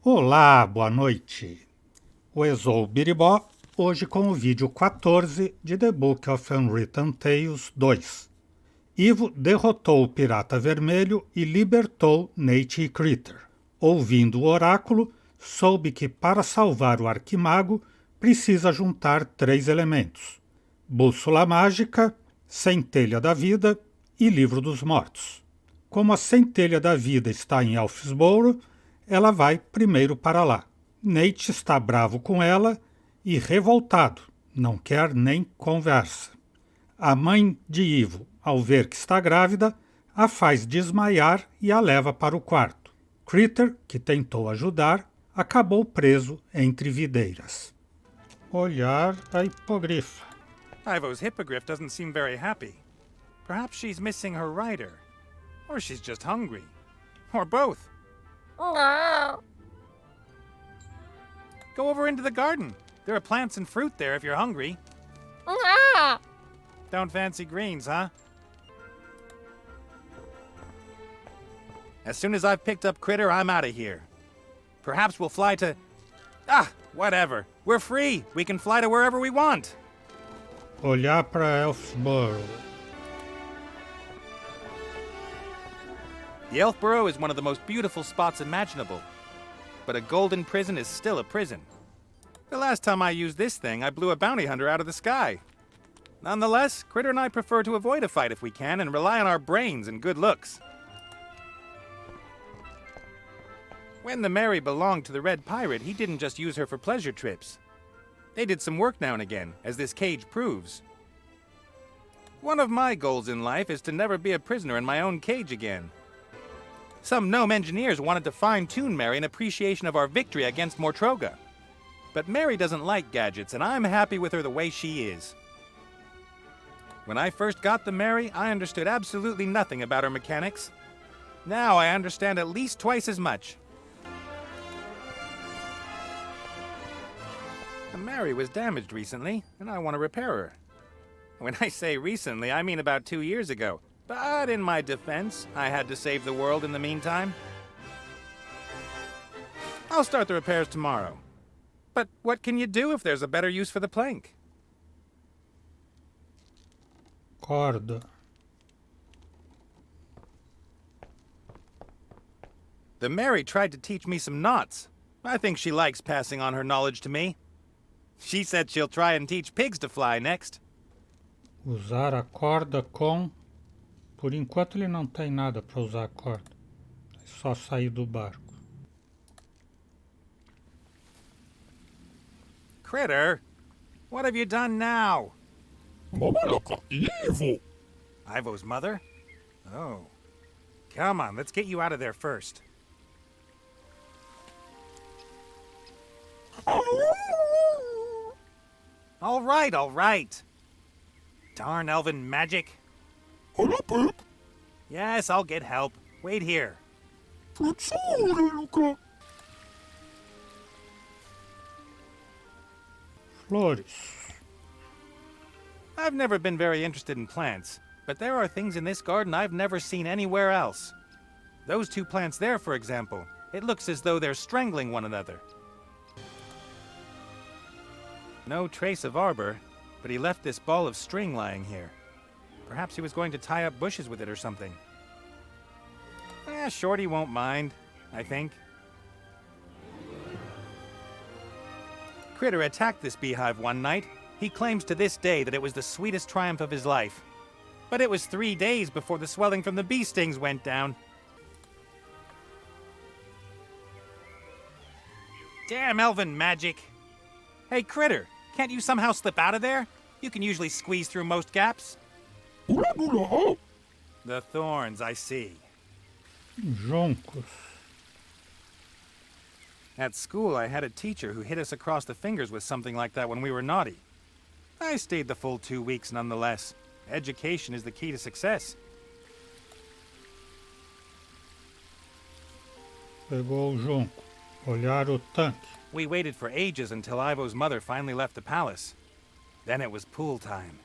Olá, boa noite. O Exou Biribó, hoje com o vídeo 14 de The Book of Unwritten Tales 2. Ivo derrotou o Pirata Vermelho e libertou Nate e Critter. Ouvindo o oráculo, soube que para salvar o Arquimago precisa juntar 3 elementos: bússola mágica, centelha da vida e livro dos mortos. Como a centelha da vida está em Elfsboro, ela vai primeiro para lá. Nate está bravo com ela e revoltado, não quer nem conversa. A mãe de Ivo, ao ver que está grávida, a faz desmaiar e a leva para o quarto. Critter, que tentou ajudar, acabou preso entre videiras. Olhar a hipogrifa. Ivo's hippogriff doesn't seem very happy. Perhaps she's missing her rider. Or she's just hungry. Or both. Go over into the garden. There are plants and fruit there if you're hungry. Don't fancy greens, huh? As soon as I've picked up Critter, I'm out of here. Perhaps we'll fly to... whatever. We're free. We can fly to wherever we want. Olhar para Elfsboro. The Elf Burrow is one of the most beautiful spots imaginable. But a golden prison is still a prison. The last time I used this thing, I blew a bounty hunter out of the sky. Nonetheless, Critter and I prefer to avoid a fight if we can and rely on our brains and good looks. When the Mary belonged to the Red Pirate, he didn't just use her for pleasure trips. They did some work now and again, as this cage proves. One of my goals in life is to never be a prisoner in my own cage again. Some gnome engineers wanted to fine-tune Mary in appreciation of our victory against Mortroga. But Mary doesn't like gadgets, and I'm happy with her the way she is. When I first got the Mary, I understood absolutely nothing about her mechanics. Now I understand at least twice as much. The Mary was damaged recently, and I want to repair her. When I say recently, I mean about 2 years ago. But in my defense, I had to save the world in the meantime. I'll start the repairs tomorrow. But what can you do if there's a better use for the plank? Corda. The Mary tried to teach me some knots. I think she likes passing on her knowledge to me. She said she'll try and teach pigs to fly next. Usar a corda com... Por enquanto ele não tem nada para usar a corda. É só sair do barco. Critter, what have you done now? Mamãe, Ivo! Ivo's mother? Oh. Come on, let's get you out of there first. All right. Darn elven magic. Olha, Pep. Yes, I'll get help. Wait here. Luca. Flores. I've never been very interested in plants, but there are things in this garden I've never seen anywhere else. Those 2 plants there, for example, it looks as though they're strangling one another. No trace of arbor, but he left this ball of string lying here. Perhaps he was going to tie up bushes with it or something. Shorty won't mind, I think. Critter attacked this beehive one night. He claims to this day that it was the sweetest triumph of his life. But it was 3 days before the swelling from the bee stings went down. Damn elven magic. Hey, Critter, can't you somehow slip out of there? You can usually squeeze through most gaps. The thorns, I see. Juncos. At school, I had a teacher who hit us across the fingers with something like that when we were naughty. I stayed the full 2 weeks nonetheless. Education is the key to success. Pegou o junco. Olhar o tanque. We waited for ages until Ivo's mother finally left the palace. Then it was pool time.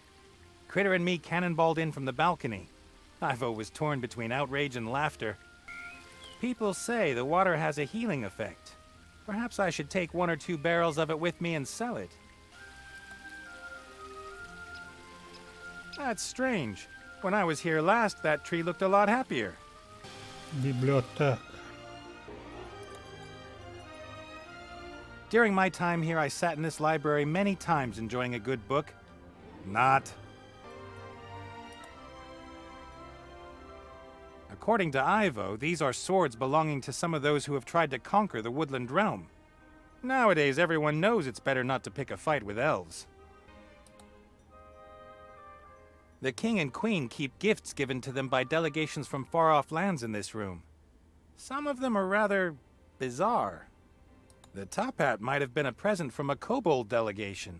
Critter and me cannonballed in from the balcony. Ivo was torn between outrage and laughter. People say the water has a healing effect. Perhaps I should take 1 or 2 barrels of it with me and sell it. That's strange. When I was here last, that tree looked a lot happier. Biblioteca. During my time here, I sat in this library many times enjoying a good book. Not. According to Ivo, these are swords belonging to some of those who have tried to conquer the woodland realm. Nowadays, everyone knows it's better not to pick a fight with elves. The king and queen keep gifts given to them by delegations from far-off lands in this room. Some of them are rather bizarre. The top hat might have been a present from a kobold delegation,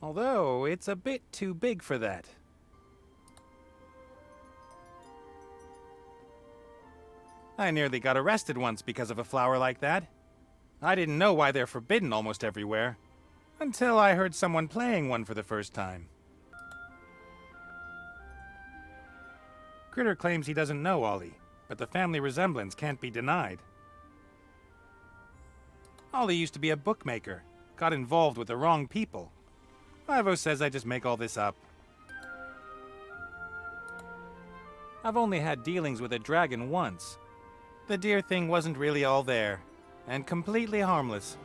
although it's a bit too big for that. I nearly got arrested once because of a flower like that. I didn't know why they're forbidden almost everywhere, until I heard someone playing one for the first time. Critter claims he doesn't know Ollie, but the family resemblance can't be denied. Ollie used to be a bookmaker, got involved with the wrong people. Ivo says I just make all this up. I've only had dealings with a dragon once. The deer thing wasn't really all there, and completely harmless.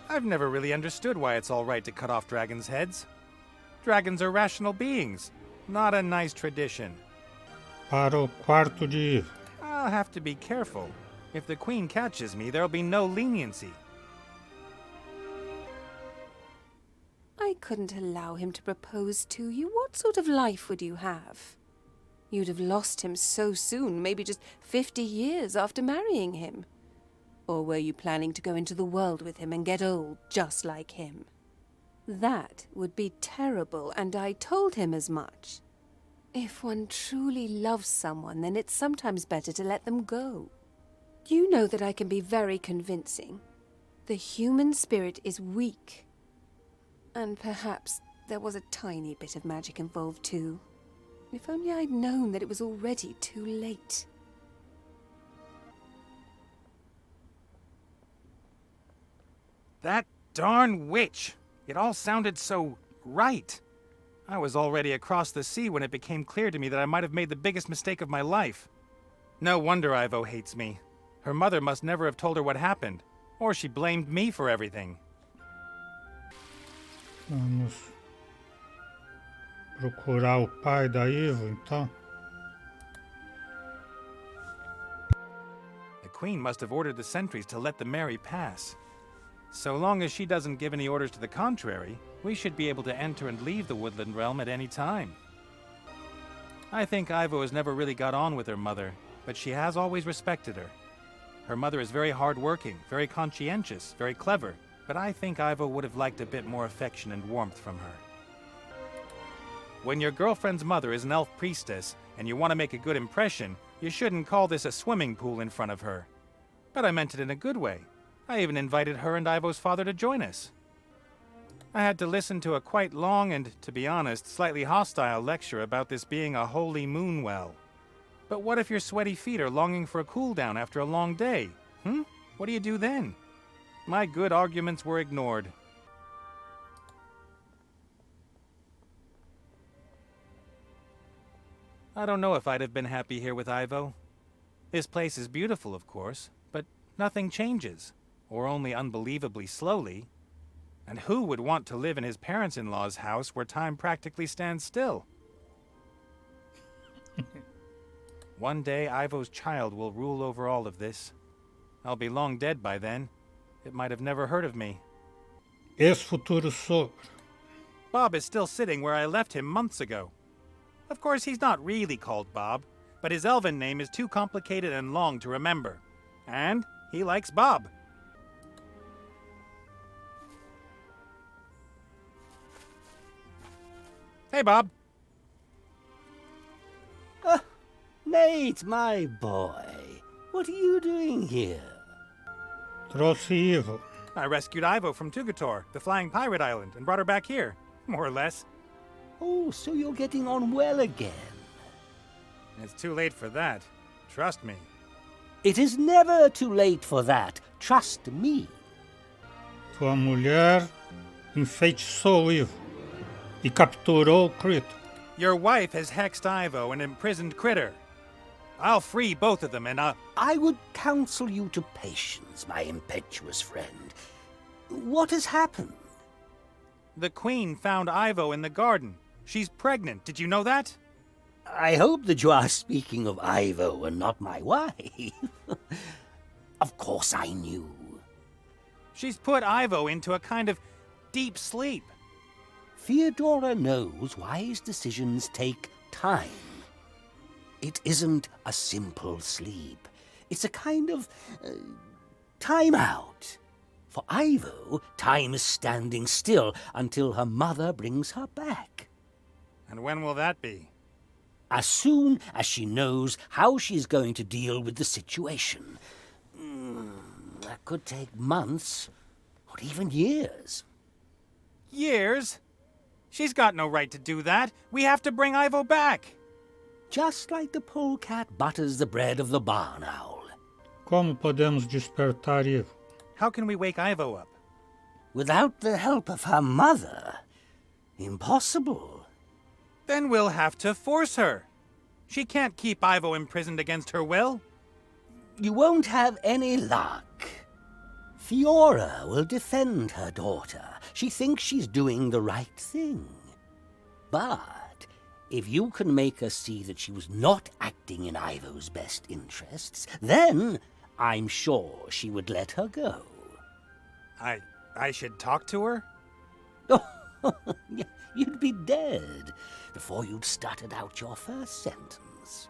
I've never really understood why it's all right to cut off dragons' heads. Dragons are rational beings, not a nice tradition. Para o quarto de Ivo. I'll have to be careful. If the queen catches me, there'll be no leniency. I couldn't allow him to propose to you. What sort of life would you have? You'd have lost him so soon, maybe just 50 years after marrying him. Or were you planning to go into the world with him and get old just like him? That would be terrible, and I told him as much. If one truly loves someone, then it's sometimes better to let them go. You know that I can be very convincing. The human spirit is weak. And perhaps there was a tiny bit of magic involved too. If only I'd known that it was already too late. That darn witch! It all sounded so right. I was already across the sea when it became clear to me that I might have made the biggest mistake of my life. No wonder Ivo hates me. Her mother must never have told her what happened, or she blamed me for everything. Vamos procurar o pai da Ivo, então. The queen must have ordered the sentries to let the Mary pass. So long as she doesn't give any orders to the contrary, we should be able to enter and leave the woodland realm at any time. I think Ivo has never really got on with her mother, but she has always respected her. Her mother is very hard-working, very conscientious, very clever, but I think Ivo would have liked a bit more affection and warmth from her. When your girlfriend's mother is an elf priestess, and you want to make a good impression, you shouldn't call this a swimming pool in front of her. But I meant it in a good way. I even invited her and Ivo's father to join us. I had to listen to a quite long and, to be honest, slightly hostile lecture about this being a holy moon well. But what if your sweaty feet are longing for a cool down after a long day? What do you do then? My good arguments were ignored. I don't know if I'd have been happy here with Ivo. This place is beautiful, of course, but nothing changes, or only unbelievably slowly. And who would want to live in his parents-in-law's house where time practically stands still? One day, Ivo's child will rule over all of this. I'll be long dead by then. It might have never heard of me. Ex-futuro sogro. Bob is still sitting where I left him months ago. Of course, he's not really called Bob, but his elven name is too complicated and long to remember. And he likes Bob. Hey, Bob. Nate, my boy, what are you doing here? Trouxe Ivo. I rescued Ivo from Tugator, the flying pirate island, and brought her back here, more or less. Oh, so you're getting on well again. It's too late for that. Trust me. It is never too late for that. Trust me. Tua mulher enfeitiçou o Ivo e capturou o Critter. Your wife has hexed Ivo and imprisoned Critter. I'll free both of them and I would counsel you to patience, my impetuous friend. What has happened? The Queen found Ivo in the garden. She's pregnant. Did you know that? I hope that you are speaking of Ivo and not my wife. Of course I knew. She's put Ivo into a kind of deep sleep. Theodora knows wise decisions take time. It isn't a simple sleep. It's a kind of time out. For Ivo, time is standing still until her mother brings her back. And when will that be? As soon as she knows how she's going to deal with the situation. That could take months, or even years. Years? She's got no right to do that. We have to bring Ivo back. Just like the polecat butters the bread of the barn owl. Como podemos despertar Ivo? How can we wake Ivo up? Without the help of her mother, impossible. Then we'll have to force her. She can't keep Ivo imprisoned against her will. You won't have any luck. Fiora will defend her daughter. She thinks she's doing the right thing. But if you can make her see that she was not acting in Ivo's best interests, then I'm sure she would let her go. I should talk to her? Oh, you'd be dead before you'd stuttered out your first sentence.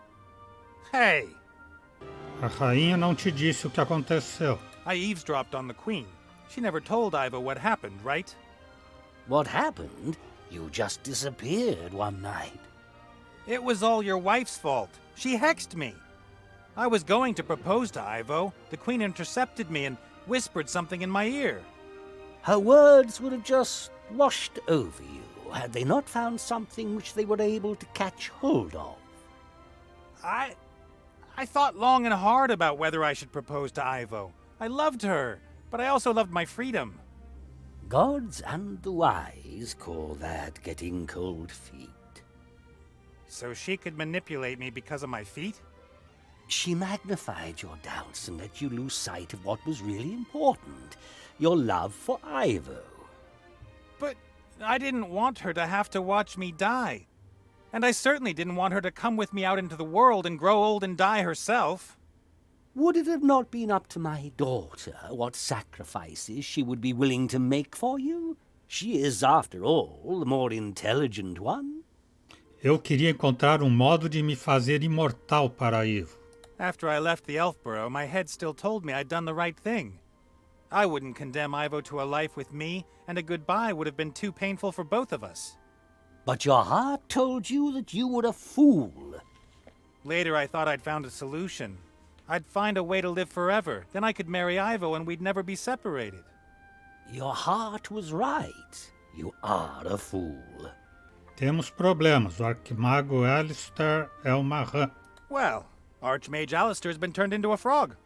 Hey! A rainha não te disse o que aconteceu. I eavesdropped on the Queen. She never told Ivo what happened, right? What happened? You just disappeared one night. It was all your wife's fault. She hexed me. I was going to propose to Ivo. The Queen intercepted me and whispered something in my ear. Her words would have just washed over you had they not found something which they were able to catch hold of. I thought long and hard about whether I should propose to Ivo. I loved her, but I also loved my freedom. Gods and the wise call that getting cold feet. So she could manipulate me because of my feet? She magnified your doubts and let you lose sight of what was really important, your love for Ivo. But I didn't want her to have to watch me die. And I certainly didn't want her to come with me out into the world and grow old and die herself. Would it have not been up to my daughter what sacrifices she would be willing to make for you? She is, after all, the more intelligent one. Eu queria encontrar modo de me fazer imortal para Ivo. After I left the Elfborough, my head still told me I'd done the right thing. I wouldn't condemn Ivo to a life with me, and a goodbye would have been too painful for both of us. But your heart told you that you were a fool. Later, I thought I'd found a solution. I'd find a way to live forever. Then I could marry Ivo and we'd never be separated. Your heart was right. You are a fool. Temos problemas. O arquimago Alistair é uma rã. Well, Archmage Alistair's been turned into a frog.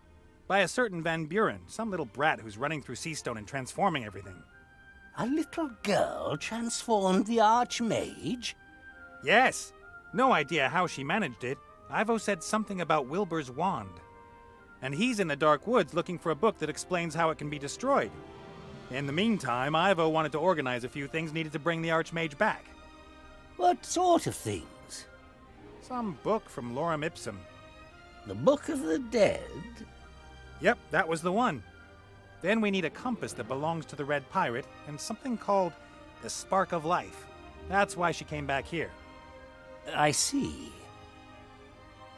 By a certain Van Buren, some little brat who's running through Seastone and transforming everything. A little girl transformed the Archmage? Yes. No idea how she managed it. Ivo said something about Wilbur's wand. And he's in the Dark Woods looking for a book that explains how it can be destroyed. In the meantime, Ivo wanted to organize a few things needed to bring the Archmage back. What sort of things? Some book from Lorem Ipsum. The Book of the Dead? Yep, that was the one. Then we need a compass that belongs to the Red Pirate, and something called the Spark of Life. That's why she came back here. I see.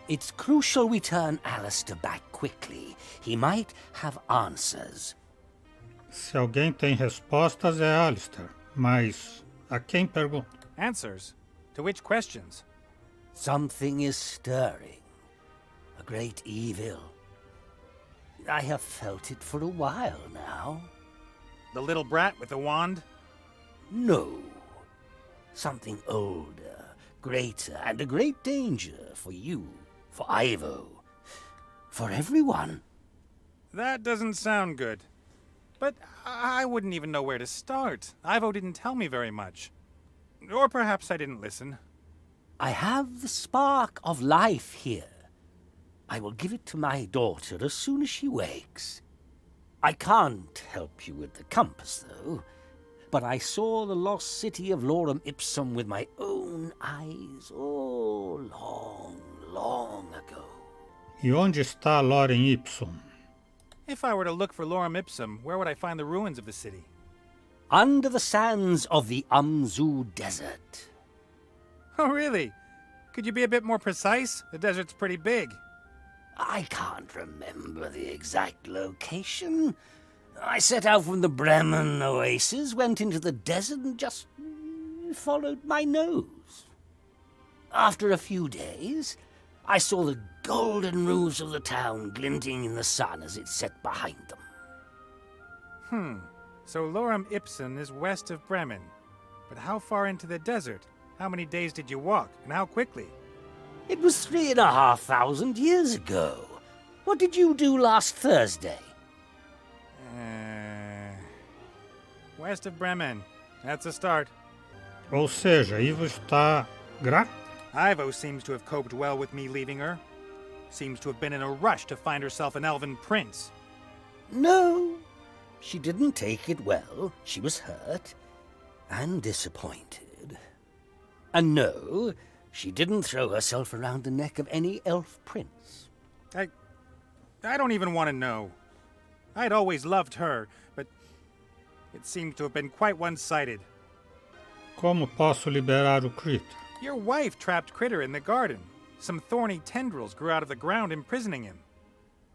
It's crucial we turn Alistair back quickly. He might have answers. Se alguém tem respostas é Alistair, mas a quem pergunta? Answers? To which questions? Something is stirring. A great evil. I have felt it for a while now. The little brat with the wand? No. Something older, greater, and a great danger for you, for Ivo, for everyone. That doesn't sound good. But I wouldn't even know where to start. Ivo didn't tell me very much. Or perhaps I didn't listen. I have the spark of life here. I will give it to my daughter as soon as she wakes. I can't help you with the compass, though. But I saw the lost city of Lorem Ipsum with my own eyes, long, long ago. E onde está Lorem Ipsum? If I were to look for Lorem Ipsum, where would I find the ruins of the city? Under the sands of the Umzu Desert. Oh, really? Could you be a bit more precise? The desert's pretty big. I can't remember the exact location. I set out from the Bremen oasis, went into the desert, and just followed my nose. After a few days, I saw the golden roofs of the town glinting in the sun as it set behind them. So Lorem Ipsum is west of Bremen. But how far into the desert? How many days did you walk, and how quickly? It was 3,500 years ago. What did you do last Thursday? West of Bremen. That's a start. Ou seja, Ivo está Ivo seems to have coped well with me leaving her. Seems to have been in a rush to find herself an elven prince. No, she didn't take it well. She was hurt and disappointed. And no, she didn't throw herself around the neck of any elf prince. I don't even want to know. I'd always loved her, but it seems to have been quite one-sided. Como posso liberar o Critter? Your wife trapped Critter in the garden. Some thorny tendrils grew out of the ground, imprisoning him.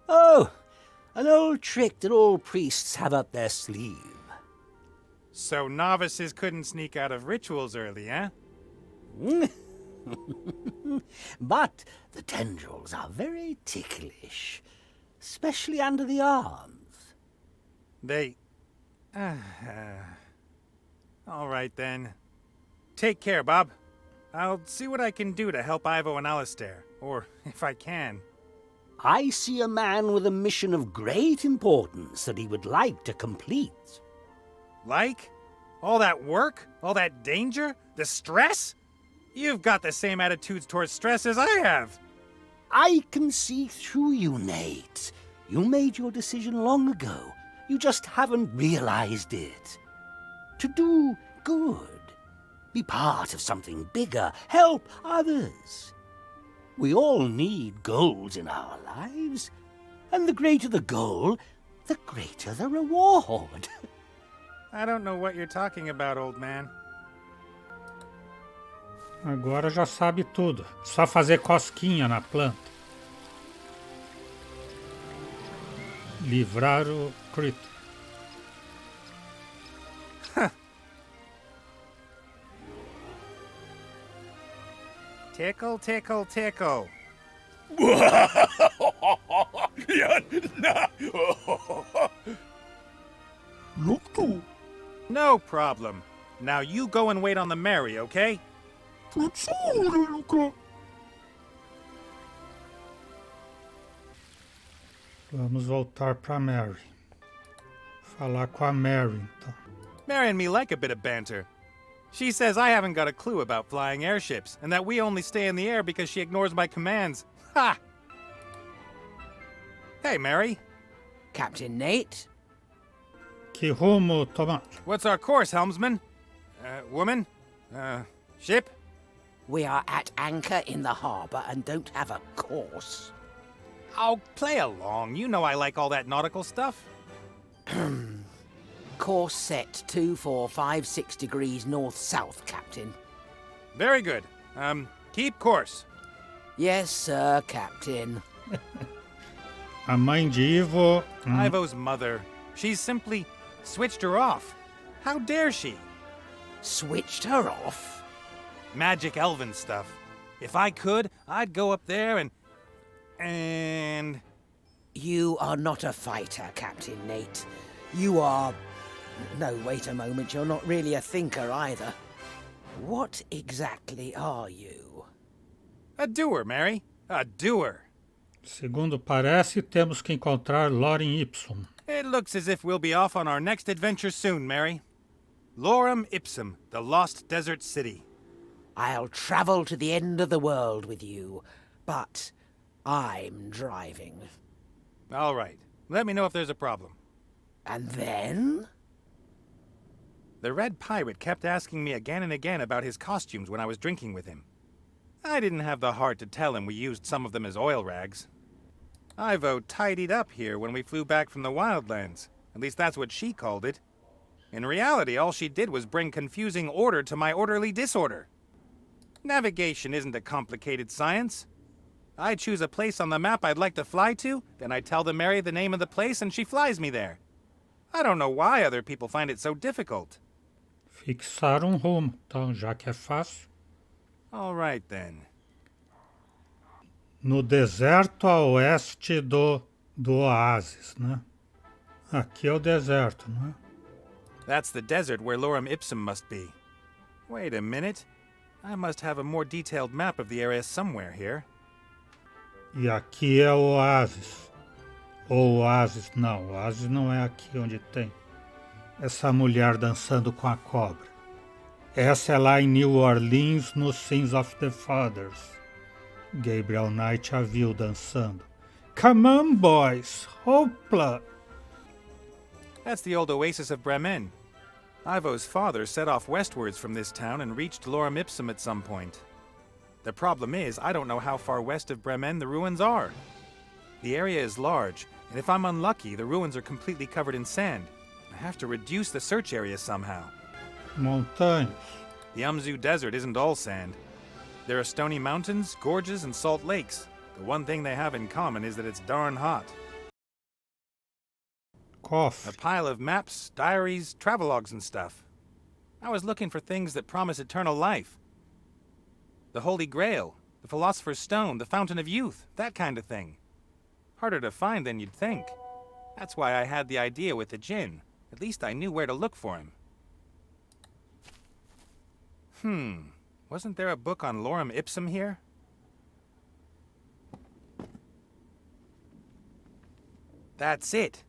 Oh, an old trick that all priests have up their sleeve. So novices couldn't sneak out of rituals early, eh? But the tendrils are very ticklish, especially under the arms. They... All right, then. Take care, Bob. I'll see what I can do to help Ivo and Alistair, or if I can. I see a man with a mission of great importance that he would like to complete. Like? All that work? All that danger? The stress? You've got the same attitudes towards stress as I have. I can see through you, Nate. You made your decision long ago. You just haven't realized it. To do good. Be part of something bigger. Help others. We all need goals in our lives. And the greater the goal, the greater the reward. I don't know what you're talking about, old man. Agora já sabe tudo. Só fazer cosquinha na planta. Livrar o Critter. Tickle, tickle, tickle. Look to. No problem. Now you go and wait on the Mary, okay? Tutsure, Luca. Vamos voltar para Mary. Falar com a Mary, então. Mary and me like a bit of banter. She says I haven't got a clue about flying airships, and that we only stay in the air because she ignores my commands. Ha! Hey, Mary. Captain Nate? Que rumo tomar? What's our course, helmsman? Woman? Ship? We are at anchor in the harbour and don't have a course. I'll play along. You know I like all that nautical stuff. Course set 2456 degrees north-south, Captain. Very good. Keep course. Yes, sir, Captain. A mãe de Ivo... Ivo's mother. She's simply switched her off. How dare she? Switched her off? Magic elven stuff. If I could, I'd go up there and... You are not a fighter, Captain Nate. You are... No, wait a moment, you're not really a thinker either. What exactly are you? A doer, Mary. A doer. Segundo parece, temos que encontrar Lorem Ipsum. It looks as if we'll be off on our next adventure soon, Mary. Lorem Ipsum, the lost desert city. I'll travel to the end of the world with you, but I'm driving. All right. Let me know if there's a problem. And then? The Red Pirate kept asking me again and again about his costumes when I was drinking with him. I didn't have the heart to tell him we used some of them as oil rags. Ivo tidied up here when we flew back from the Wildlands. At least that's what she called it. In reality, all she did was bring confusing order to my orderly disorder. Navigation isn't a complicated science. I choose a place on the map I'd like to fly to, then I tell the Mary the name of the place and she flies me there. I don't know why other people find it so difficult. Fixar rumo, então, já que é fácil. All right, then. No deserto a oeste do oásis, né? Aqui é o deserto, não é? That's the desert where Lorem Ipsum must be. Wait a minute. I must have a more detailed map of the area somewhere here. E aqui é o oásis. Ou oásis não é aqui onde tem essa mulher dançando com a cobra. Essa é lá em New Orleans, no Sins of the Fathers. Gabriel Knight a viu dançando. Come on, boys! Hopla! That's the old oasis of Bremen. Ivo's father set off westwards from this town and reached Lorem Ipsum at some point. The problem is, I don't know how far west of Bremen the ruins are. The area is large, and if I'm unlucky, the ruins are completely covered in sand. I have to reduce the search area somehow. Montanhas. The Umzu Desert isn't all sand. There are stony mountains, gorges, and salt lakes. The one thing they have in common is that it's darn hot. A Cofre. pile of maps, diaries, travelogues, and stuff. I was looking for things that promise eternal life. The Holy Grail, the Philosopher's Stone, the Fountain of Youth, that kind of thing. Harder to find than you'd think. That's why I had the idea with the djinn. At least I knew where to look for him. Wasn't there a book on Lorem Ipsum here? That's it.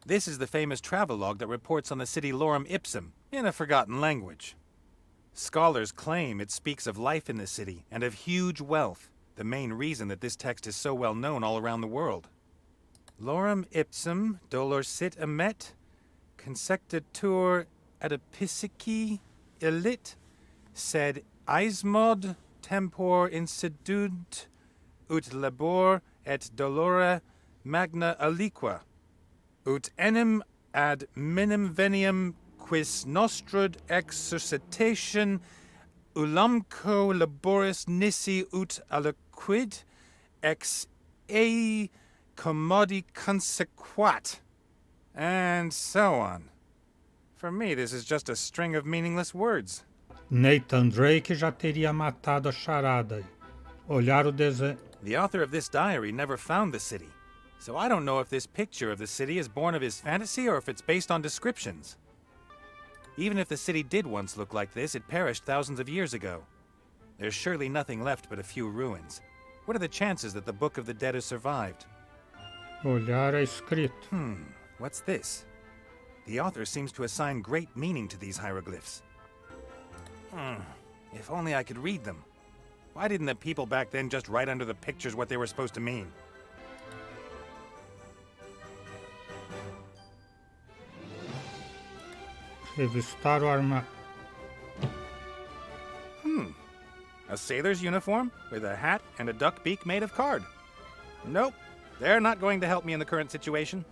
This is the famous travelogue that reports on the city Lorem Ipsum, in a forgotten language. Scholars claim it speaks of life in the city and of huge wealth, the main reason that this text is so well known all around the world. Lorem Ipsum dolor sit emet, consectatur adipicici elit, sed eismod tempor insidunt ut labor et dolora magna aliqua, ut enim ad minim veniam quis nostrud exercitation ulamco laboris nisi ut aliquid ex ei commodi consequat, and so on. For me, this is just a string of meaningless words. Nathan Drake já teria matado a charada aí. Olhar o desenho. The author of this diary never found the city, so I don't know if this picture of the city is born of his fantasy or if it's based on descriptions. Even if the city did once look like this, it perished thousands of years ago. There's surely nothing left but a few ruins. What are the chances that the Book of the Dead has survived? Olhar a escrito. What's this? The author seems to assign great meaning to these hieroglyphs. If only I could read them. Why didn't the people back then just write under the pictures what they were supposed to mean? Revistar o armário. A sailor's uniform with a hat and a duck beak made of card. Nope, they're not going to help me in the current situation.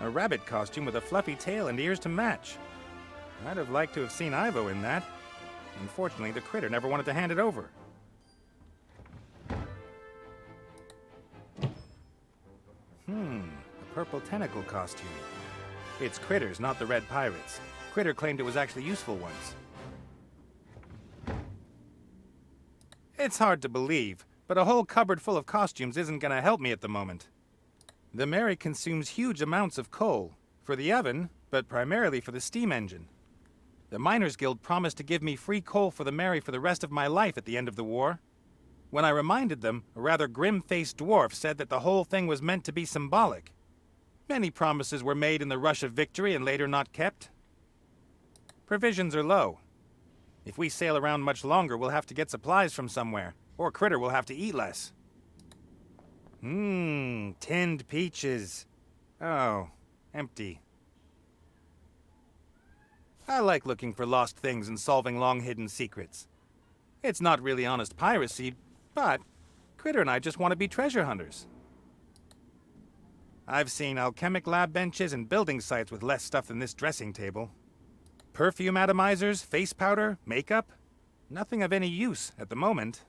A rabbit costume with a fluffy tail and ears to match. I'd have liked to have seen Ivo in that. Unfortunately, the critter never wanted to hand it over. A purple tentacle costume. It's Critter's, not the Red Pirates. Critter claimed it was actually useful once. It's hard to believe, but a whole cupboard full of costumes isn't gonna help me at the moment. The Mary consumes huge amounts of coal. For the oven, but primarily for the steam engine. The Miners' Guild promised to give me free coal for the Mary for the rest of my life at the end of the war. When I reminded them, a rather grim-faced dwarf said that the whole thing was meant to be symbolic. Many promises were made in the rush of victory and later not kept. Provisions are low. If we sail around much longer, we'll have to get supplies from somewhere, or Critter will have to eat less. Tinned peaches. Oh, empty. I like looking for lost things and solving long-hidden secrets. It's not really honest piracy, but Critter and I just want to be treasure hunters. I've seen alchemic lab benches and building sites with less stuff than this dressing table. Perfume atomizers, face powder, makeup. Nothing of any use at the moment.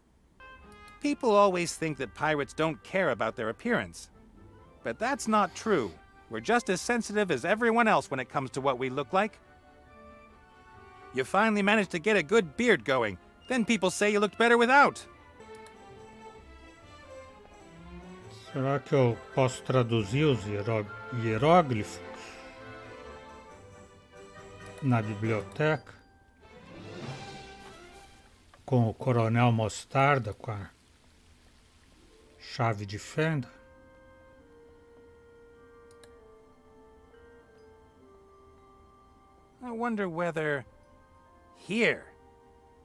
People always think that pirates don't care about their appearance. But that's not true. We're just as sensitive as everyone else when it comes to what we look like. You finally managed to get a good beard going. Then people say you looked better without. Será que eu posso traduzir os hieróglifos na biblioteca? Com o Coronel Mostarda, com a chave de fenda? I wonder whether... Here.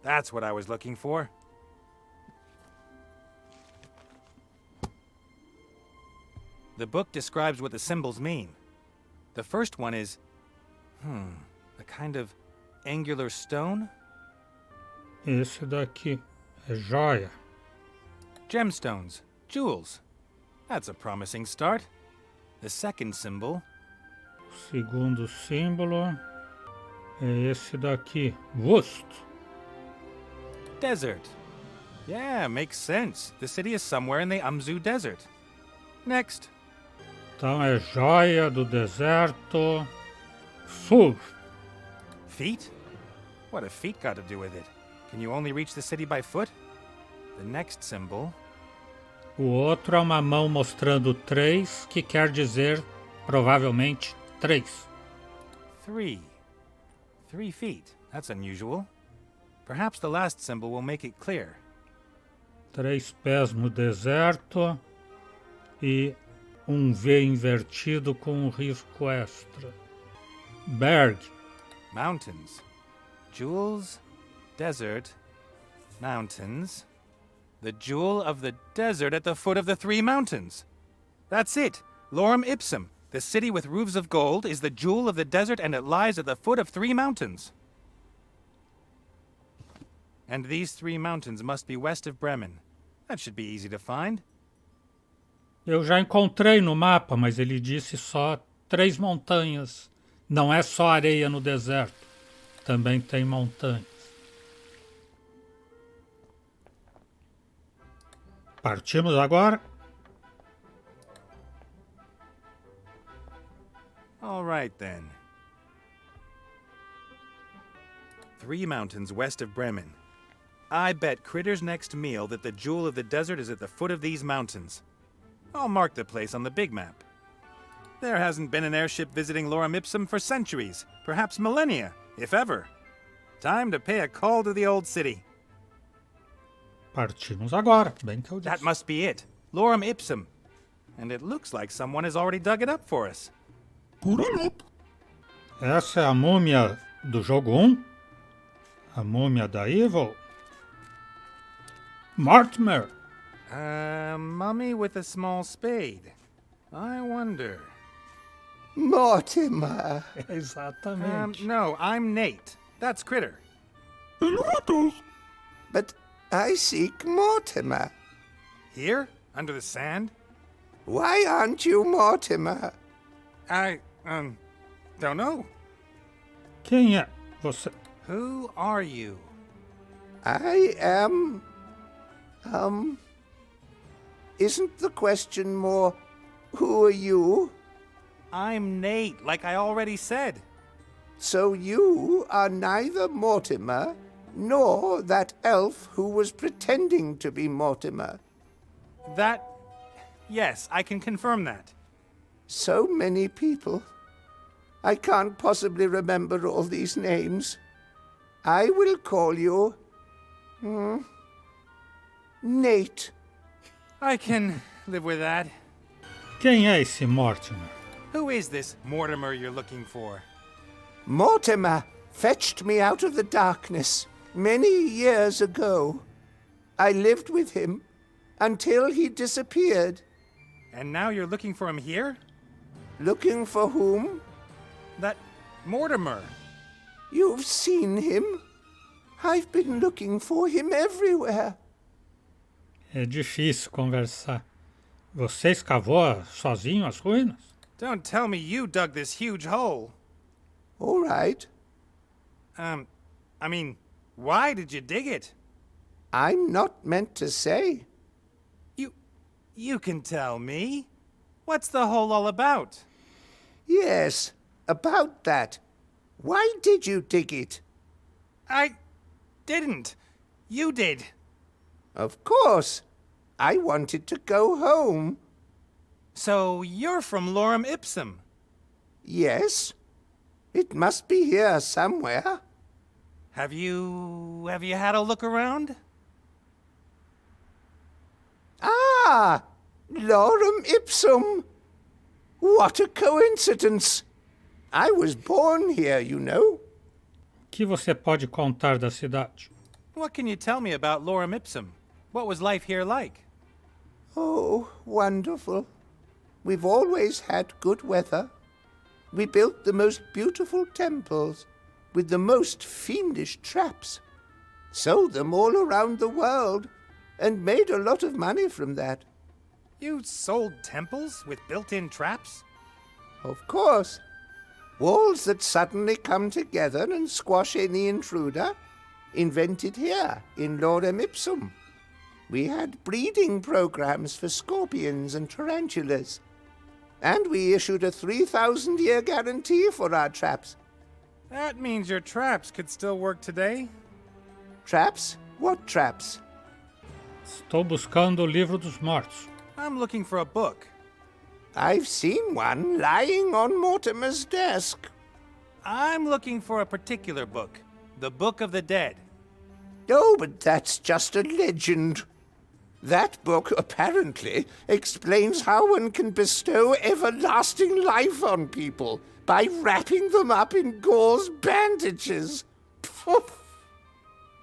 That's what I was looking for. The book describes what the symbols mean. The first one is... a kind of angular stone? Esse daqui é joia. Gemstones. Jewels. That's a promising start. The second symbol... O segundo símbolo é esse daqui, Wust. Desert. Yeah, makes sense. The city is somewhere in the Amzu Desert. Next. Então é joia do deserto sul. Feet? What have feet got to do with it? Can you only reach the city by foot? The next symbol... O outro é uma mão mostrando 3, que quer dizer, provavelmente, 3. 3. 3 feet. That's unusual. Perhaps the last symbol will make it clear. 3 pés no deserto e V invertido com risco extra. Berg. Mountains. Jewels, desert, mountains. The jewel of the desert at the foot of the 3 mountains. That's it. Lorem ipsum. The city with roofs of gold is the jewel of the desert and it lies at the foot of 3 mountains. And these 3 mountains must be west of Bremen. That should be easy to find. Eu já encontrei no mapa, mas ele disse só 3 montanhas. Não é só areia no deserto. Também tem montanhas. Partimos agora? All right, then. 3 mountains west of Bremen. I bet Critter's next meal that the jewel of the desert is at the foot of these mountains. I'll mark the place on the big map. There hasn't been an airship visiting Lorem Ipsum for centuries, perhaps millennia, if ever. Time to pay a call to the old city. Partimos agora, bem que eu disse. That must be it. Lorem Ipsum. And it looks like someone has already dug it up for us. Essa é a múmia do jogo 1? A múmia da Evil? Mortimer! Mummy with a small spade. I wonder... Mortimer! Exatamente. No, I'm Nate. That's Critter. But I seek Mortimer. Here? Under the sand? Why aren't you Mortimer? I, don't know. Quem é você? Who are you? I am... Isn't the question more, who are you? I'm Nate, like I already said. So you are neither Mortimer, nor that elf who was pretending to be Mortimer. Yes, I can confirm that. So many people. I can't possibly remember all these names. I will call you... Nate. I can live with that. Quem é esse Mortimer? Who is this Mortimer you're looking for? Mortimer fetched me out of the darkness many years ago. I lived with him until he disappeared. And now you're looking for him here? Looking for whom? That Mortimer. You've seen him? I've been looking for him everywhere. É difícil conversar. Você escavou sozinho as ruínas? Don't tell me you dug this huge hole. All right. I mean, why did you dig it? I'm not meant to say. You can tell me. What's the hole all about? Yes, about that. Why did you dig it? I didn't. You did. Of course. I wanted to go home. So you're from Lorem Ipsum. Yes. It must be here somewhere. Have you had a look around? Ah! Lorem Ipsum! What a coincidence! I was born here, you know. O que você pode contar da cidade? What can you tell me about Lorem Ipsum? What was life here like? Oh, wonderful. We've always had good weather. We built the most beautiful temples with the most fiendish traps, sold them all around the world, and made a lot of money from that. You sold temples with built-in traps? Of course. Walls that suddenly come together and squash any intruder, invented here in Lorem Ipsum. We had breeding programs for scorpions and tarantulas. And we issued a 3,000-year guarantee for our traps. That means your traps could still work today? Traps? What traps? Estou buscando o livro dos mortos. I'm looking for a book. I've seen one lying on Mortimer's desk. I'm looking for a particular book. The Book of the Dead. Oh, but that's just a legend. That book apparently explains how one can bestow everlasting life on people by wrapping them up in gauze bandages.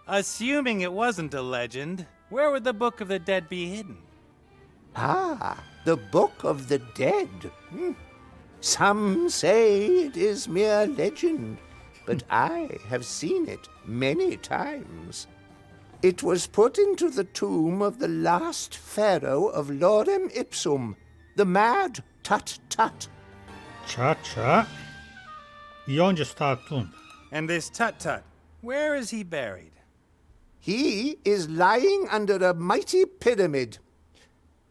Assuming it wasn't a legend, where would the Book of the Dead be hidden? Ah, the Book of the Dead. Some say it is mere legend, but I have seen it many times. It was put into the tomb of the last pharaoh of Lorem Ipsum, the mad Tut-Tut. Tchá. E onde está a tumba? And this Tut-Tut, where is he buried? He is lying under a mighty pyramid,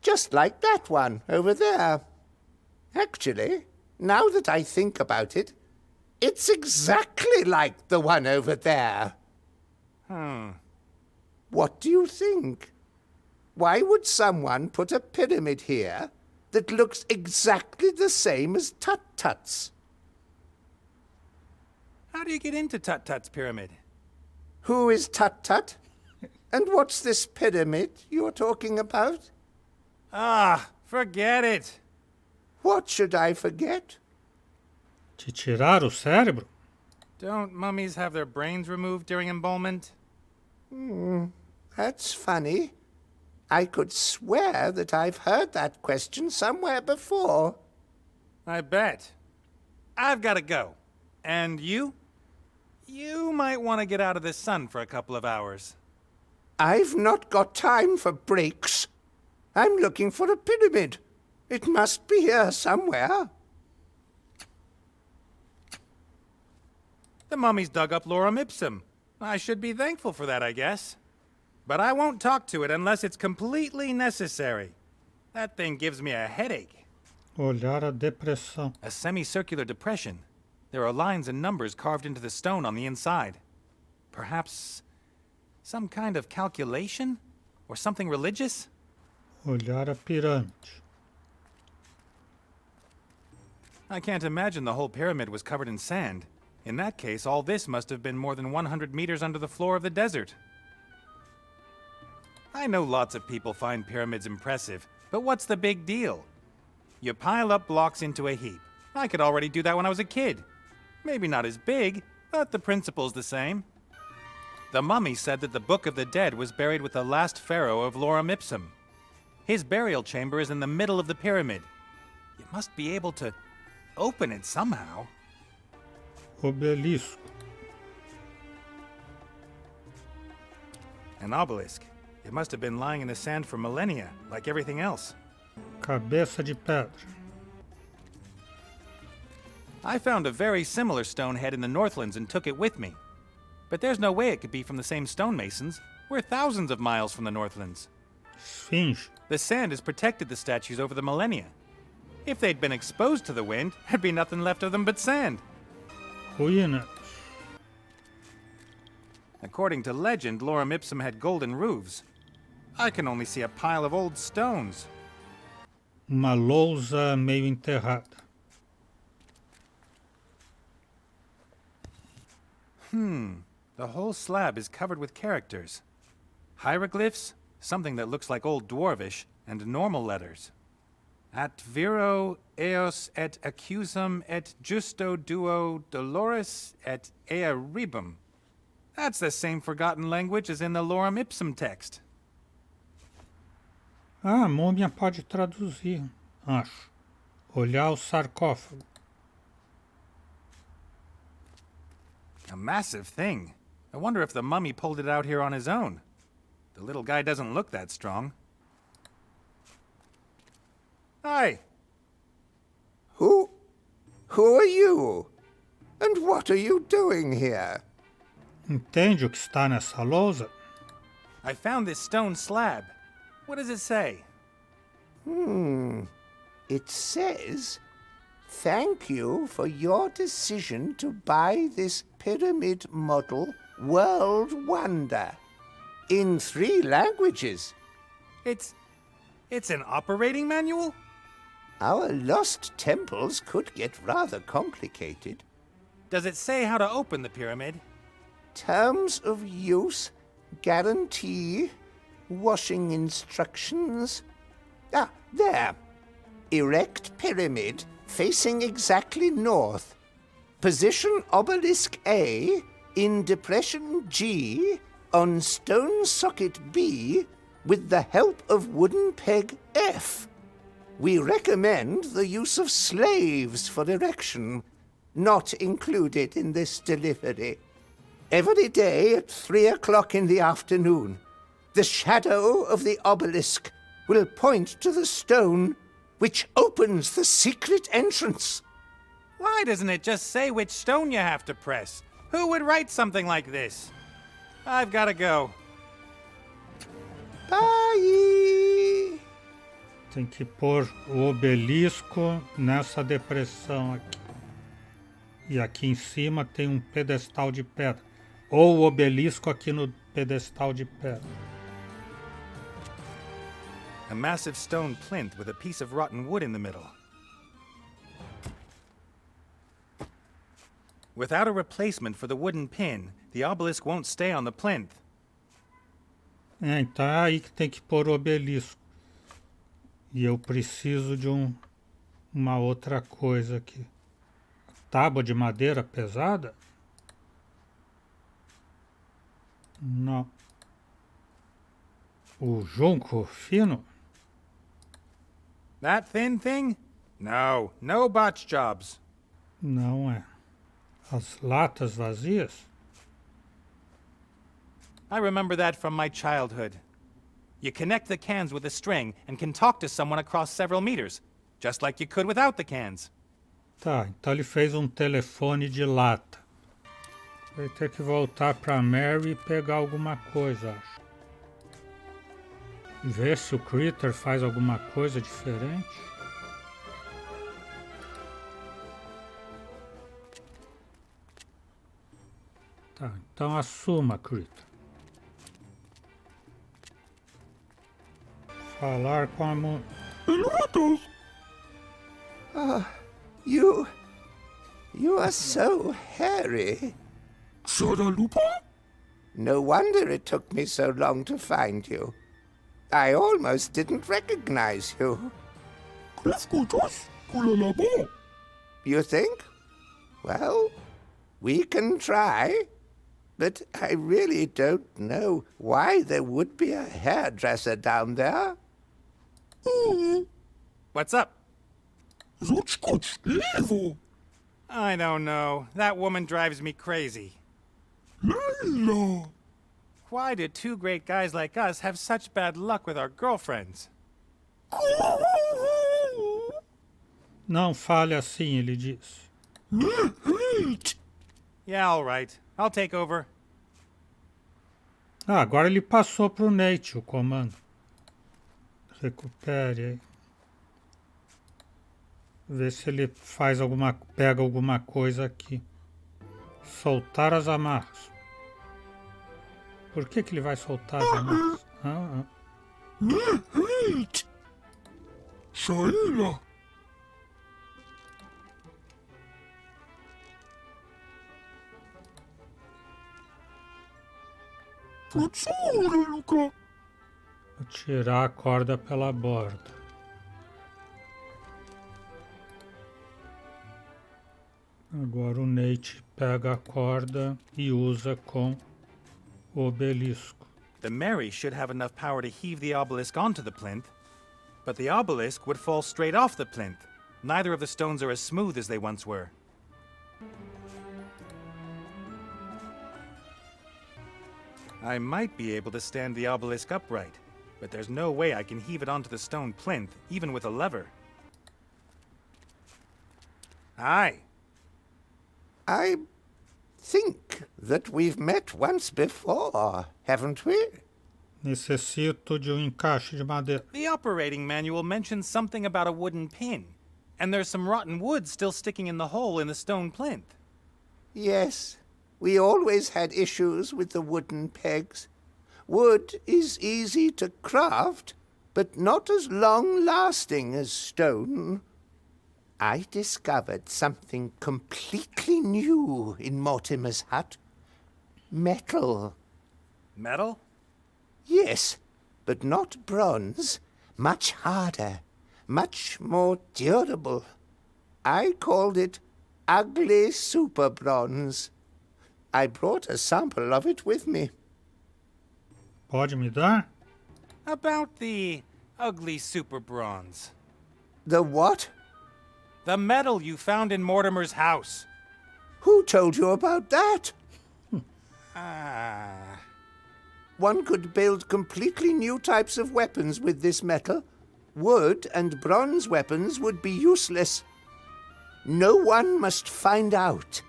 just like that one over there. Actually, now that I think about it, it's exactly like the one over there. What do you think? Why would someone put a pyramid here that looks exactly the same as Tut-Tut's? How do you get into Tut-Tut's pyramid? Who is Tut-Tut? And what's this pyramid you're talking about? Ah, forget it. What should I forget? Te tirar o cérebro? Don't mummies have their brains removed during embalmment? That's funny. I could swear that I've heard that question somewhere before. I bet. I've got to go. And you? You might want to get out of the sun for a couple of hours. I've not got time for breaks. I'm looking for a pyramid. It must be here somewhere. The mummies dug up Lorem Ipsum. I should be thankful for that, I guess. But I won't talk to it unless it's completely necessary. That thing gives me a headache. Olhar a depressão. A semicircular depression. There are lines and numbers carved into the stone on the inside. Perhaps some kind of calculation? Or something religious? Olhar a pirâmide. I can't imagine the whole pyramid was covered in sand. In that case, all this must have been more than 100 meters under the floor of the desert. I know lots of people find pyramids impressive, but what's the big deal? You pile up blocks into a heap. I could already do that when I was a kid. Maybe not as big, but the principle's the same. The mummy said that the Book of the Dead was buried with the last pharaoh of Lorem Ipsum. His burial chamber is in the middle of the pyramid. You must be able to open it somehow. Obelisco. An obelisk. It must have been lying in the sand for millennia, like everything else. Cabeça de pedra. I found a very similar stone head in the Northlands and took it with me. But there's no way it could be from the same stonemasons. We're thousands of miles from the Northlands. Esfinge. The sand has protected the statues over the millennia. If they'd been exposed to the wind, there'd be nothing left of them but sand. Ruínas. According to legend, Lorem Ipsum had golden roofs. I can only see a pile of old stones. Uma lousa meio enterrada. The whole slab is covered with characters. Hieroglyphs, something that looks like Old Dwarvish, and normal letters. At viro eos et accusum et justo duo dolores et ea ribum. That's the same forgotten language as in the Lorem Ipsum text. Ah, a múmia pode traduzir, acho. Olhar o sarcófago. A massive thing. I wonder if the mummy pulled it out here on his own. The little guy doesn't look that strong. Hi! Who are you? And what are you doing here? Entende o que está nessa lousa? I found this stone slab. What does it say? It says, "Thank you for your decision to buy this pyramid model world wonder." In 3 languages. It's an operating manual? Our lost temples could get rather complicated. Does it say how to open the pyramid? Terms of use, guarantee, washing instructions. Ah, there. Erect pyramid facing exactly north. Position obelisk A in depression G on stone socket B with the help of wooden peg F. We recommend the use of slaves for erection, not included in this delivery. Every day at 3 o'clock in the afternoon, the shadow of the obelisk will point to the stone which opens the secret entrance. Why doesn't it just say which stone you have to press? Who would write something like this? I've gotta go. Bye! Tem que pôr o obelisco nessa depressão aqui. E aqui em cima tem um pedestal de pedra. Ou o obelisco aqui no pedestal de pedra. A massive stone plinth with a piece of rotten wood in the middle. Without a replacement for the wooden pin, the obelisk won't stay on the plinth. Então é aí que tem que pôr o obelisco. E eu preciso de uma outra coisa aqui. Tábua de madeira pesada? Não. O junco fino? That thin thing? No, no botch jobs. Não é. As latas vazias? I remember that from my childhood. You connect the cans with a string and can talk to someone across several meters, just like you could without the cans. Tá, então ele fez um telefone de lata. Vai ter que voltar pra Mary e pegar alguma coisa, acho. Ver se o Critter faz alguma coisa diferente. Tá, então assuma, Critter. Falar com a Ele obedece. You are so hairy. Țara lupa? No wonder it took me so long to find you. I almost didn't recognize you. Crescutos cu la labo. You think? Well, we can try. But I really don't know why there would be a hairdresser down there. What's up? Zuccoci, levo. I don't know. That woman drives me crazy. Lella. Why do two great guys like us have such bad luck with our girlfriends? Não fale assim, ele diz. Yeah, all right. I'll take over. Ah, agora ele passou pro Nate o comando. Recupere aí. Vê se ele faz pega alguma coisa aqui. Soltar as amarras. Por que ele vai soltar as amarras? Saíla. Fatura, Luca. Vou tirar a corda pela borda. Agora o Nate pega a corda e usa com o obelisco. The Mary should have enough power to heave the obelisk onto the plinth, but the obelisk would fall straight off the plinth. Neither of the stones are as smooth as they once were. I might be able to stand the obelisk upright, but there's no way I can heave it onto the stone plinth, even with a lever. Aye. I think that we've met once before, haven't we? Necessito de encaixe de madeira. The operating manual mentions something about a wooden pin, and there's some rotten wood still sticking in the hole in the stone plinth. Yes, we always had issues with the wooden pegs. Wood is easy to craft, but not as long-lasting as stone. I discovered something completely new in Mortimer's hut. Metal. Metal? Yes, but not bronze. Much harder, much more durable. I called it ugly super bronze. I brought a sample of it with me. Pode me dar? About the ugly super bronze. The what? The metal you found in Mortimer's house. Who told you about that? Ah. One could build completely new types of weapons with this metal. Wood and bronze weapons would be useless. No one must find out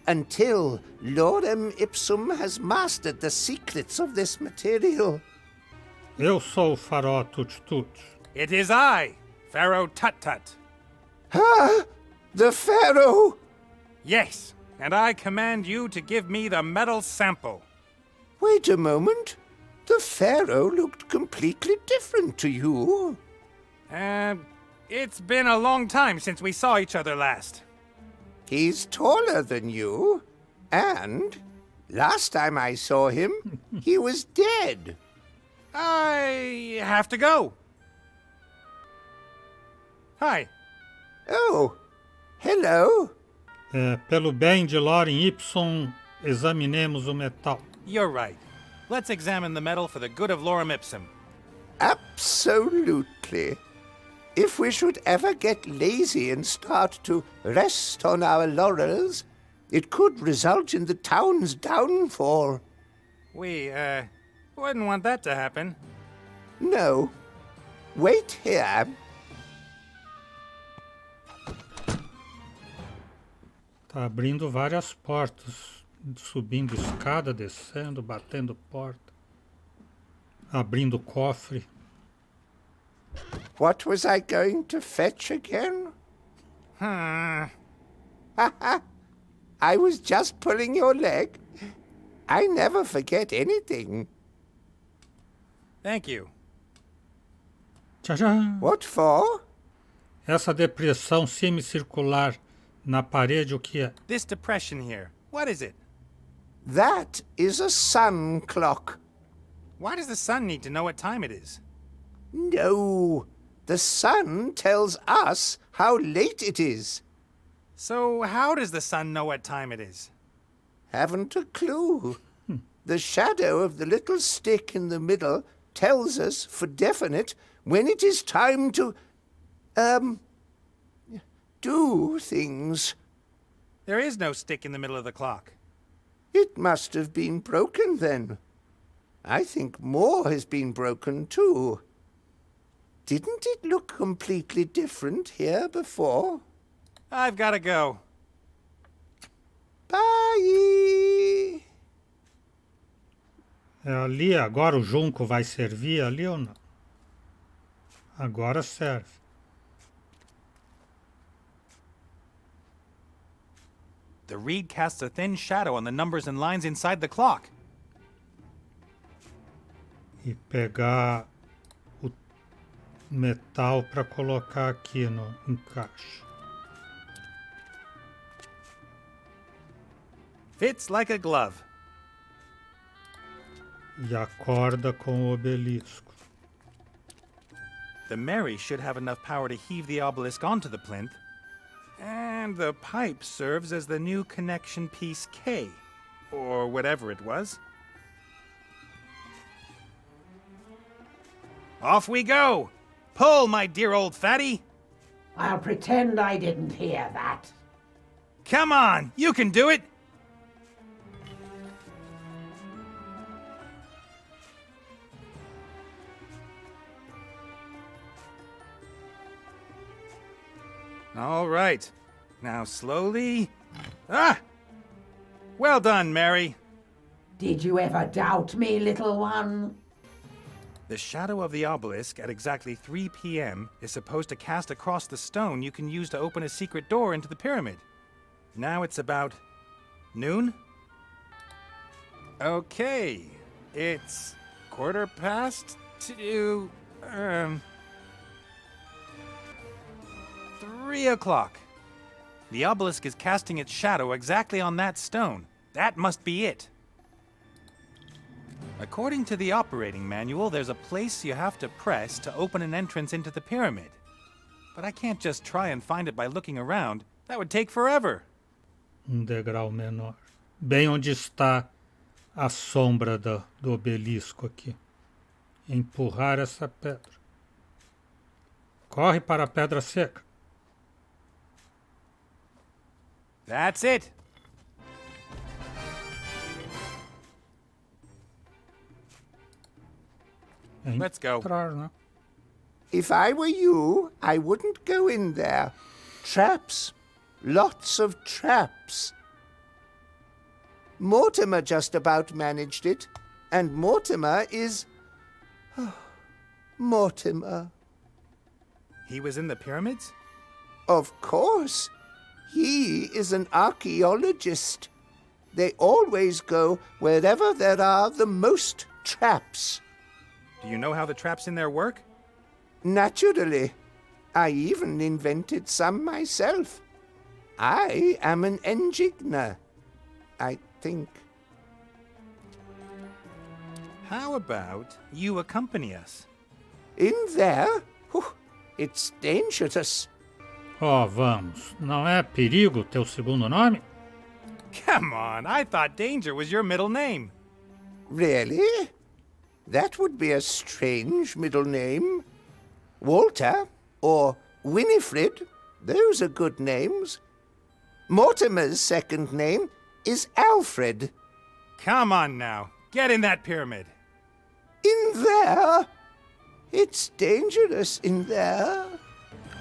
until Lorem Ipsum has mastered the secrets of this material. Eu sou o Faraó Tut-Tut. It is I, Pharaoh Tut-Tut. Ah! The Pharaoh! Yes, and I command you to give me the metal sample. Wait a moment. The Pharaoh looked completely different to you. It's been a long time since we saw each other last. He's taller than you. And last time I saw him, he was dead. I have to go. Hi. Oh, hello. Pelo bem de Lorem Ipsum, examinemos o metal. You're right. Let's examine the metal for the good of Lorem Ipsum. Absolutely. If we should ever get lazy and start to rest on our laurels, it could result in the town's downfall. We, wouldn't want that to happen. No. Wait here. Tá abrindo várias portas, subindo escada, descendo, batendo porta, abrindo cofre. What was I going to fetch again? I was just pulling your leg. I never forget anything. Thank you. Tchau, tchau. What for? Essa depressão semicircular na parede, o que é? This depression here, what is it? That is a sun clock. Why does the sun need to know what time it is? No, the sun tells us how late it is. So how does the sun know what time it is? Haven't a clue. The shadow of the little stick in the middle tells us for definite when it is time to, do things. There is no stick in the middle of the clock. It must have been broken then. I think more has been broken too. Didn't it look completely different here before? I've got to go. Bye! É ali, agora o junco vai servir ali ou não? Agora serve. The reed casts a thin shadow on the numbers and lines inside the clock. E pegar o metal para colocar aqui no encaixe. Fits like a glove. E a corda com o obelisco. The Mary should have enough power to heave the obelisk onto the plinth. And the pipe serves as the new connection piece K, or whatever it was. Off we go! Pull, my dear old fatty! I'll pretend I didn't hear that. Come on, you can do it! All right. Now slowly. Ah! Well done, Mary. Did you ever doubt me, little one? The shadow of the obelisk at exactly 3 p.m. is supposed to cast across the stone you can use to open a secret door into the pyramid. Now it's about noon? Okay. It's 2:15 3 o'clock. The obelisk is casting its shadow exactly on that stone. That must be it. According to the operating manual, there's a place you have to press to open an entrance into the pyramid. But I can't just try and find it by looking around. That would take forever. Degrau menor. Bem onde está a sombra do obelisco aqui. Empurrar essa pedra. Corre para a pedra seca. That's it. Let's go. Entrar, né? If I were you, I wouldn't go in there. Traps. Lots of traps. Mortimer just about managed it. And Mortimer is... Mortimer. He was in the pyramids? Of course. He is an archaeologist. They always go wherever there are the most traps. Do you know how the traps in there work? Naturally. I even invented some myself. I am an enigma, I think. How about you accompany us? In there? Whew, it's dangerous. Ó, vamos. Não é perigo teu segundo nome? Come on, I thought Danger was your middle name. Really? That would be a strange middle name. Walter or Winifred, those are good names. Mortimer's second name is Alfred. Come on now, get in that pyramid. In there? It's dangerous in there.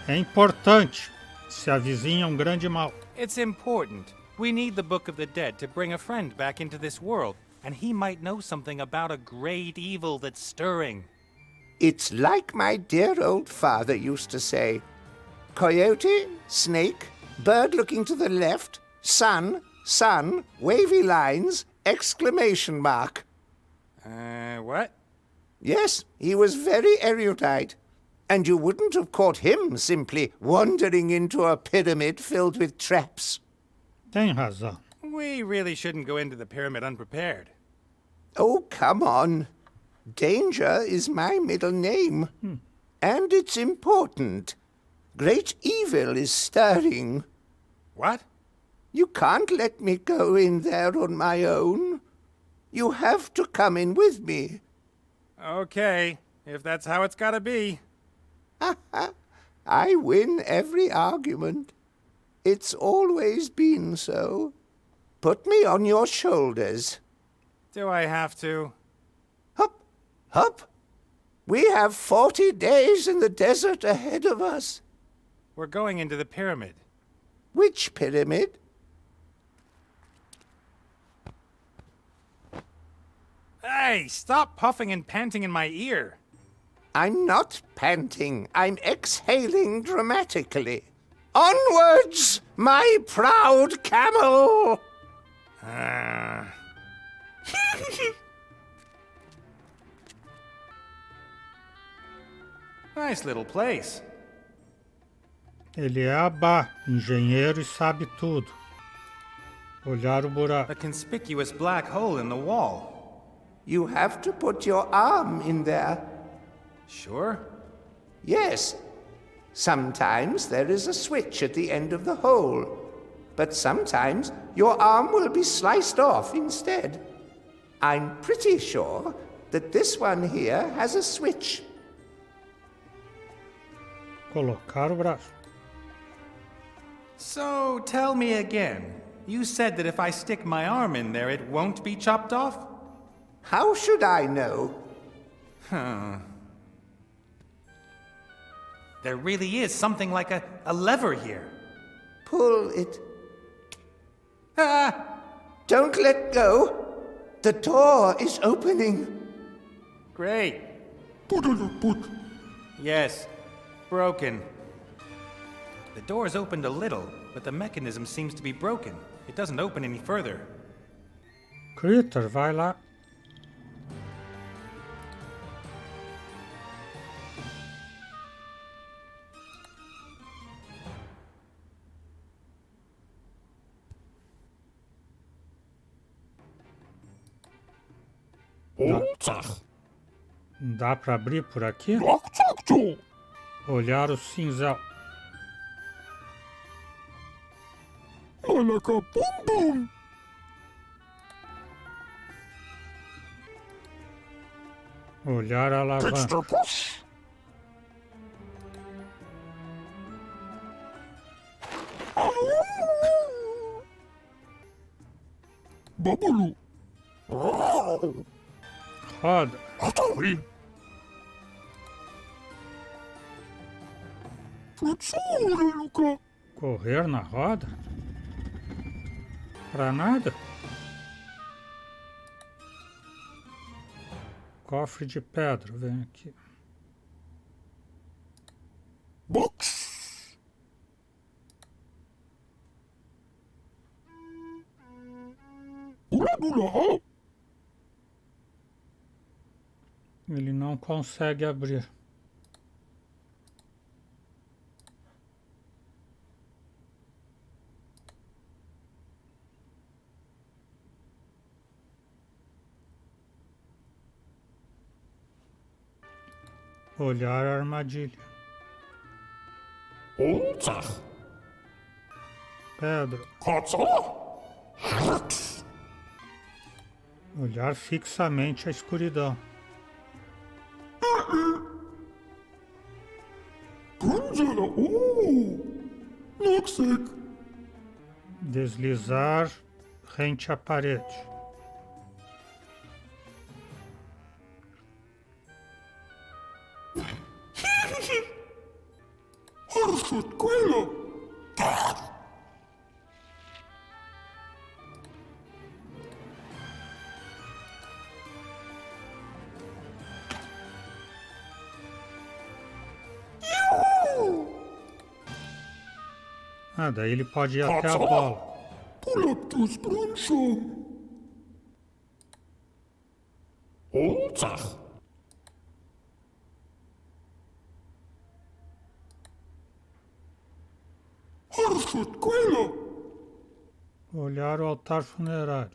É importante. Se avizinha um grande mal. It's important. We need the Book of the Dead to bring a friend back into this world, and he might know something about a great evil that's stirring. It's like my dear old father used to say. Coyote, snake, bird looking to the left, sun, wavy lines, exclamation mark. What? Yes, he was very erudite. And you wouldn't have caught him simply wandering into a pyramid filled with traps. Tem razão. We really shouldn't go into the pyramid unprepared. Oh, come on. Danger is my middle name. And it's important. Great evil is stirring. What? You can't let me go in there on my own. You have to come in with me. Okay, if that's how it's gotta be. I win every argument. It's always been so. Put me on your shoulders. Do I have to? Hup, hup. We have 40 days in the desert ahead of us. We're going into the pyramid. Which pyramid? Hey, stop puffing and panting in my ear. I'm not panting. I'm exhaling dramatically. Onwards, my proud camel! Nice little place. Ele é Abá, engenheiro e sabe tudo. Olhar o buraco. A conspicuous black hole in the wall. You have to put your arm in there. Sure. Yes. Sometimes there is a switch at the end of the hole. But sometimes your arm will be sliced off instead. I'm pretty sure that this one here has a switch. Colocar o braço. So, tell me again. You said that if I stick my arm in there, it won't be chopped off? How should I know? There really is something like a lever here. Pull it. Ah! Don't let go. The door is opening. Great. Put on your foot. Yes. Broken. The door's opened a little, but the mechanism seems to be broken. It doesn't open any further. Critter, vai lá. Dá pra abrir por aqui? Olhar o cinzel. Malaka bum bum. Olhar a alavanca. Extra push. Babulu. Roda. Atari. Futsura, Luca. Correr na roda? Pra nada? Cofre de pedra, vem aqui. Box. Ula. Ele não consegue abrir. Olhar a armadilha. Pedra. Olhar fixamente a escuridão. Kunzala. Noxek. Deslizar rente à parede. Harsut Quilla. Ah, daí ele pode ir até a bola. Pull up to Spruncho. Parashat Quella. Olhar o altar funerário.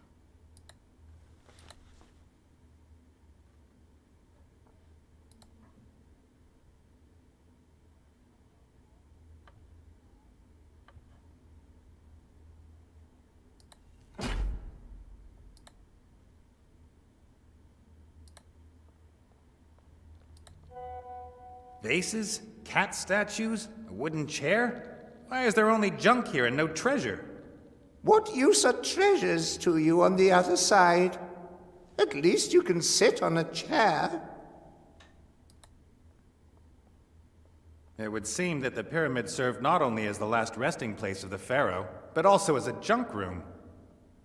Vases? Cat statues? A wooden chair? Why is there only junk here and no treasure? What use are treasures to you on the other side? At least you can sit on a chair. It would seem that the pyramid served not only as the last resting place of the pharaoh, but also as a junk room.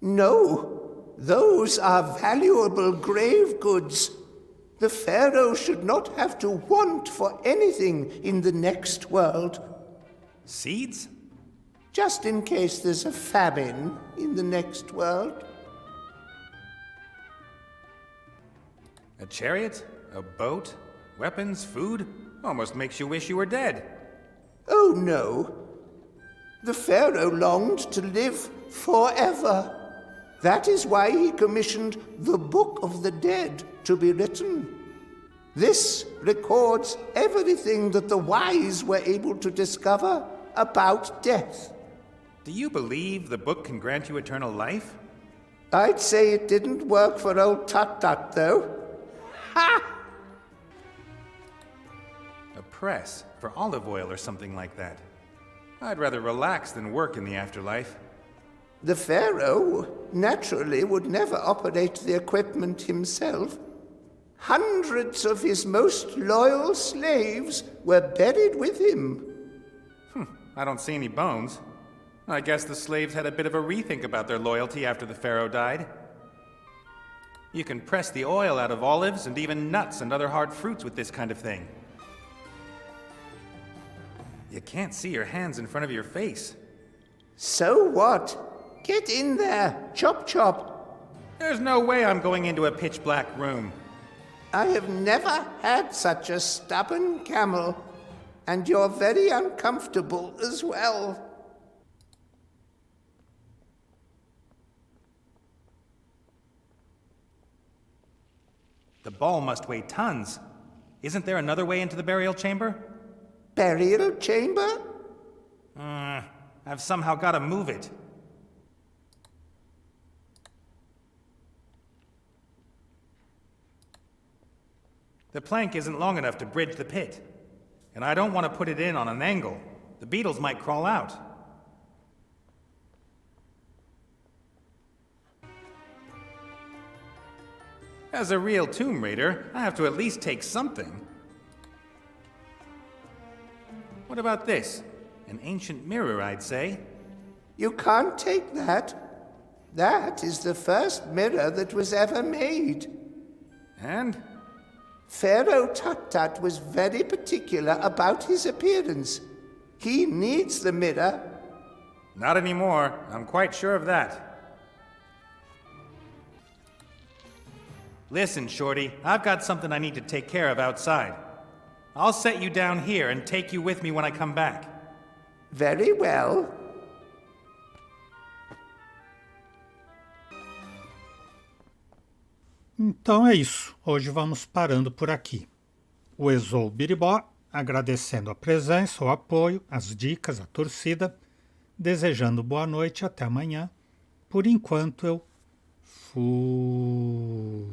No, those are valuable grave goods. The pharaoh should not have to want for anything in the next world. Seeds? Just in case there's a famine in the next world. A chariot? A boat? Weapons? Food? Almost makes you wish you were dead. Oh no. The pharaoh longed to live forever. That is why he commissioned the Book of the Dead to be written. This records everything that the wise were able to discover about death. Do you believe the book can grant you eternal life? I'd say it didn't work for old Tut-Tut, though. Ha! A press for olive oil or something like that. I'd rather relax than work in the afterlife. The pharaoh naturally would never operate the equipment himself. Hundreds of his most loyal slaves were buried with him. I don't see any bones. I guess the slaves had a bit of a rethink about their loyalty after the pharaoh died. You can press the oil out of olives and even nuts and other hard fruits with this kind of thing. You can't see your hands in front of your face. So what? Get in there, chop chop. There's no way I'm going into a pitch-black room. I have never had such a stubborn camel, and you're very uncomfortable as well. The ball must weigh tons. Isn't there another way into the burial chamber? Burial chamber? I've somehow got to move it. The plank isn't long enough to bridge the pit, and I don't want to put it in on an angle. The beetles might crawl out. As a real tomb raider, I have to at least take something. What about this? An ancient mirror, I'd say. You can't take that. That is the first mirror that was ever made. And? Pharaoh Tut-Tut was very particular about his appearance. He needs the mirror. Not anymore. I'm quite sure of that. Listen, Shorty, I've got something I need to take care of outside. I'll set you down here and take you with me when I come back. Very well. Então é isso. Hoje vamos parando por aqui. O Exou Biribó, agradecendo a presença, o apoio, as dicas, a torcida, desejando boa noite e até amanhã. Por enquanto eu fui.